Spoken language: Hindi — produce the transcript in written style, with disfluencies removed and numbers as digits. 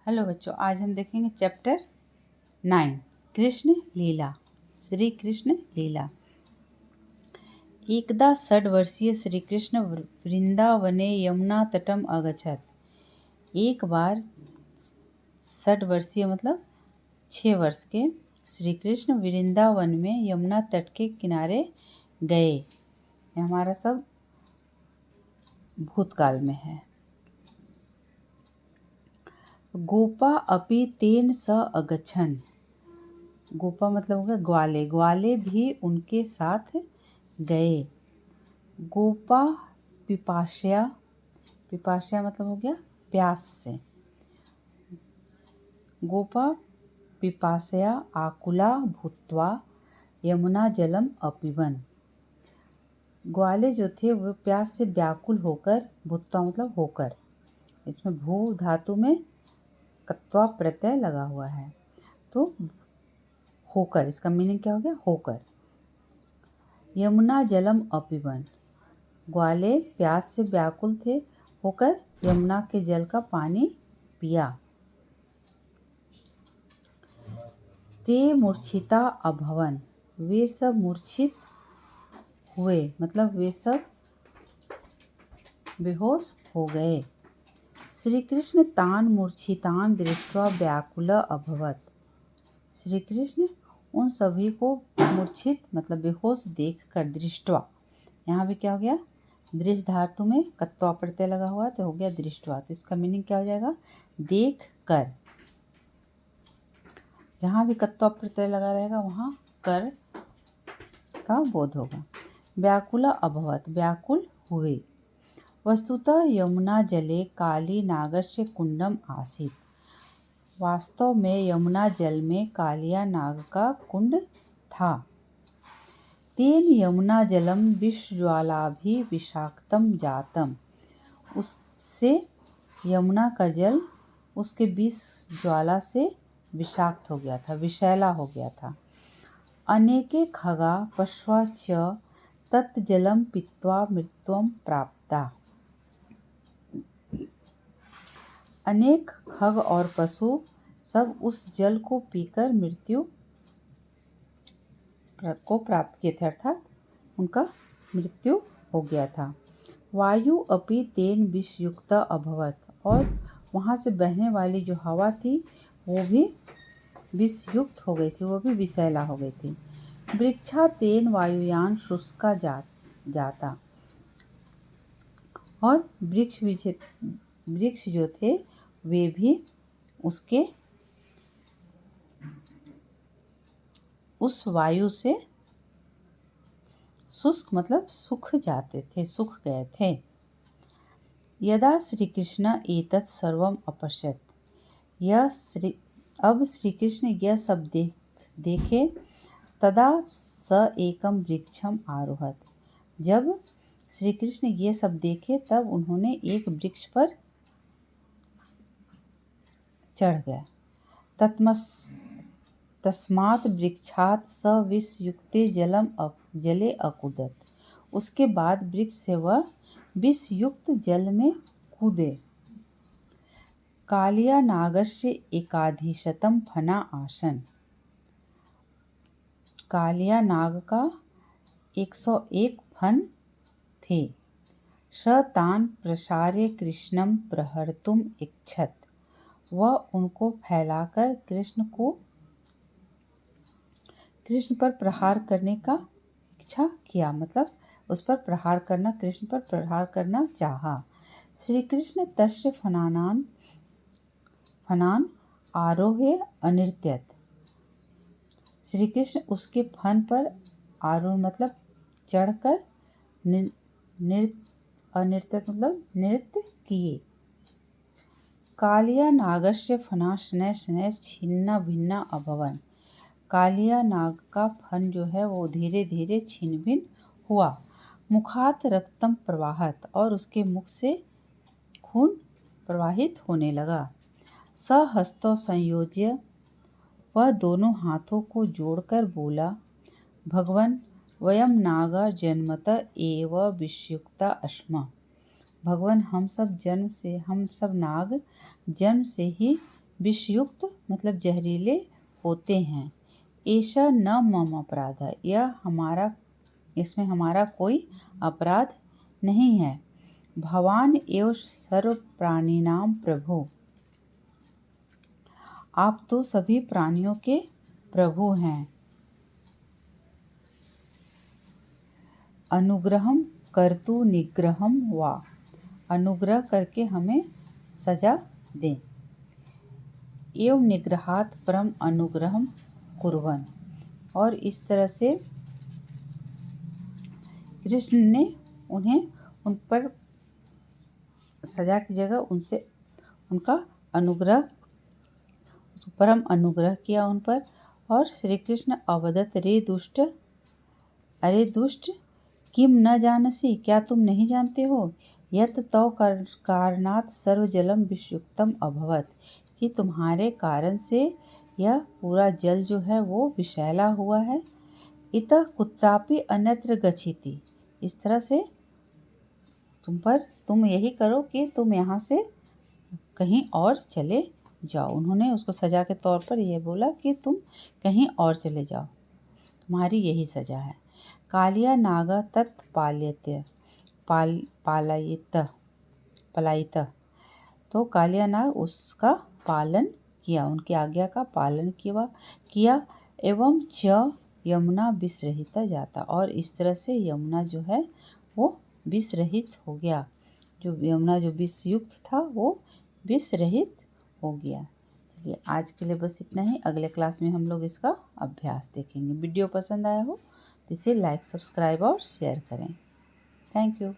हेलो बच्चों, आज हम देखेंगे चैप्टर 9 कृष्ण लीला। श्री कृष्ण लीला। एकदा षड्वर्षीय श्री कृष्ण वृंदावने यमुना तटम अगछत। एक बार षड्वर्षीय मतलब 6 वर्ष के श्री कृष्ण वृंदावन में यमुना तट के किनारे गए। ये हमारा सब भूतकाल में है। गोपा अपि तेन स अगछन। गोपा मतलब हो गया ग्वाले, ग्वाले भी उनके साथ गए। गोपा पिपाशया, पिपाशया मतलब हो गया प्यास से। गोपा पिपाशया आकुला भूत्वा यमुना जलम अपिबन। ग्वाले जो थे वो प्यास से व्याकुल होकर, भूत्वा मतलब होकर, इसमें भू धातु में कत्वा प्रत्यय लगा हुआ है, तो होकर, इसका मीनिंग क्या हो गया? होकर। यमुना जलम अपिबन, ग्वाले प्यास से व्याकुल थे होकर यमुना के जल का पानी पिया। ते मूर्छिता अभवन, वे सब मूर्छित हुए, मतलब वे सब बेहोश हो गए। श्री कृष्ण तान मूर्छितान दृष्ट्वा व्याकुल अभवत। श्री कृष्ण उन सभी को मूर्छित मतलब बेहोश देख कर, दृष्ट्वा, यहाँ भी क्या हो गया? दृश्य धातु में कत्वा प्रत्यय लगा हुआ तो हो गया दृष्ट्वा। तो इसका मीनिंग क्या हो जाएगा? देख कर। जहाँ भी कत्वा प्रत्यय लगा रहेगा वहाँ कर का बोध होगा। व्याकुला अभवत, व्याकुल हुए। वस्तुतः यमुना जले काली नागस्य कुंडम आसीत। वास्तव में यमुना जल में कालिया नाग का कुंड था। तेन यमुना जलम विषज्वालाभि विषाक्तम जातम, उससे यमुना का जल उसके विष ज्वाला से विषाक्त हो गया था, विषैला हो गया था। अनेके खगा पश्वा च तत्जलम पीत्वा मृत्युम प्राप्ता। अनेक खग और पशु सब उस जल को पीकर मृत्यु को प्राप्त किए थे, अर्थात उनका मृत्यु हो गया था। वायु अपि तेन विषयुक्त अभवत, और वहाँ से बहने वाली जो हवा थी वो भी विषयुक्त हो गई थी, वो भी विषैला हो गई थी। वृक्षा तेन वायुयान शुष्का जाता, और वृक्ष जो थे वे भी उसके उस वायु से शुष्क मतलब सूख जाते थे, सूख गए थे। यदा श्री कृष्ण एतत् सर्वम अपश्यत, अब श्री कृष्ण यह सब देखे, तदा स एकम वृक्षम आरोहत। जब श्री कृष्ण ये सब देखे तब उन्होंने एक वृक्ष पर चढ़ गए। तस्मात् वृक्षात् स विषयुक्ते जले अकूदत, उसके बाद वृक्ष से वह विषयुक्त जल में कूदे। कालिया नागस्य एकाधिशतम फना आसन, कालिया नाग का 101 फन थे। स तान प्रसार्य कृष्णम प्रहर्तुम इच्छत, वह उनको फैलाकर कृष्ण पर प्रहार करने का इच्छा किया, मतलब उस पर प्रहार करना, कृष्ण पर प्रहार करना चाहा। श्री कृष्ण तस्य फनान आरोह्य अनृत्यत, श्री कृष्ण उसके फन पर आरोह मतलब चढ़कर अनृत्यत मतलब नृत्य किए। कालिया नागस्य फना शनैः शनैः छिन्ना भिन्ना अभवन, कालिया नाग का फन जो है वो धीरे धीरे छिन्न भिन्न हुआ। मुखात रक्तम प्रवाहत, और उसके मुख से खून प्रवाहित होने लगा। सहस्तौ संयोज्य, वह दोनों हाथों को जोड़कर बोला, भगवन वयम नागा जन्मत एव विषयुक्ता अस्म। भगवान हम सब नाग जन्म से ही विषयुक्त मतलब जहरीले होते हैं। ऐसा न मम अपराध, यह हमारा, इसमें हमारा कोई अपराध नहीं है। भवान एव सर्व प्राणिनाम प्रभु, आप तो सभी प्राणियों के प्रभु हैं। अनुग्रहम कर्तु निग्रहम वा, अनुग्रह करके हमें सजा दें। एवं निग्रहात परम अनुग्रहम कुर्वन्, और इस तरह से कृष्ण ने उन्हें उन पर सजा की जगह उनसे उनका अनुग्रह, परम अनुग्रह किया उन पर। और श्री कृष्ण अवदत रे दुष्ट, अरे दुष्ट, किम न जानसी, क्या तुम नहीं जानते हो, यत तव कारणात् सर्वजलम विषयुक्तम अभवत, कि तुम्हारे कारण से यह पूरा जल जो है वो विषैला हुआ है। इतः कुत्रापि अन्यत्र गच्छति, इस तरह से तुम यही करो कि तुम यहाँ से कहीं और चले जाओ। उन्होंने उसको सजा के तौर पर यह बोला कि तुम कहीं और चले जाओ, तुम्हारी यही सजा है। कालिया नागा तत् पालयते पलायित, तो कालिया नाग उसका पालन किया, उनकी आज्ञा का पालन किया। एवं च यमुना विषरहिता जाता, और इस तरह से यमुना जो है वो विषरहित हो गया। जो यमुना जो विषयुक्त था वो विषरहित हो गया। चलिए आज के लिए बस इतना ही। अगले क्लास में हम लोग इसका अभ्यास देखेंगे। वीडियो पसंद आया हो तो इसे लाइक, सब्सक्राइब और शेयर करें। Thank you.